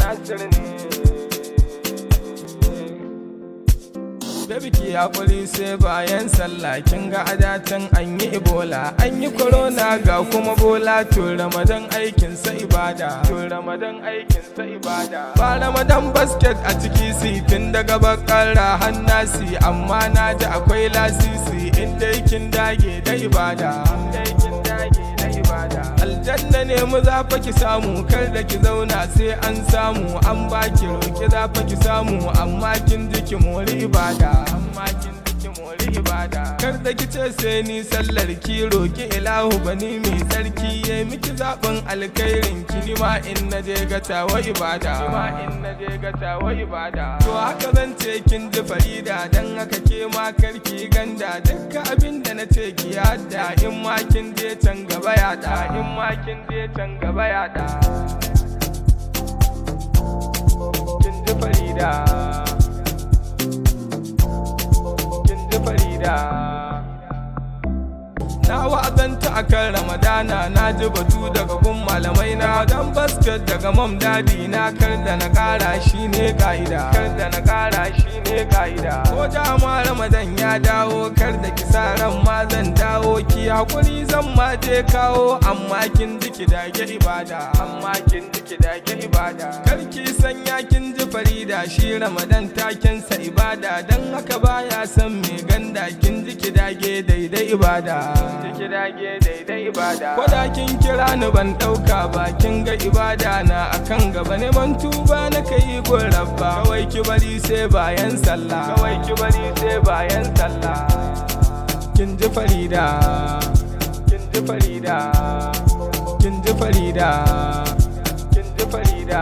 Nasir ne. Baby ki hakuri sai bayan sallah, kin ga adatan an yi Ebola, an yi corona ga kuma bola. To Ramadan aikin sa ibada, to Ramadan aikin sa ibada. Ba Ramadan basket a ciki si tun daga bakara hannasi, amma na ji akwai lasisi inda kin dage da ibada, inda kin dage da ibada. Aljanna ne mu za fa ki samu, kar da ki zauna sai an samu. An baki roki za fa ki samu, amma kin ji ki mori ibada, amma kin ji ki mori ibada. Kar da ki ce sai ni sallar ki roki ilahu bani mai tsarki, yayi miki zaɓin alkhairin ki, ni ma in na je gata wa ibada, ni ma in na je gata wa ibada. To haka zan ce kin ji Farida, dan haka ke ma karki ganda. Dukkan abin da na ce ki yadda, in ma kin je can gaba yaɗa, in ma kin je can gaba yaɗa. Kin ji Farida, kin ji Farida. Na wa'azanta akan Ramadana, na ji batu daga gun malamai na. Dan basket daga mom dadi na, kar da na kara shine ka'ida, kar da na kara shine ka'ida. Ko dama Ramadan ya dawo, kar da ki sa ran ma zan dawo. Ki hakuri zan ma je kawo, amma kin ji ki dage ibada, amma kin ji ki dage ibada. Kar ki sanya kin ji Farida, shi Ramadan takensa ibada. Dan haka baya san me ganda, kin ji ki dage daidai ibada, ki dage daidai ibada. Koda kin kira ni ban dauka ba, kin ga ibada na akan gaba, neman tuba na kai gun rabba. Kawai ki bari sai bayan sallah, kawai ki bari sai bayan sallah. Kin ji Farida, kin ji Farida, kin ji Farida, kin ji Farida.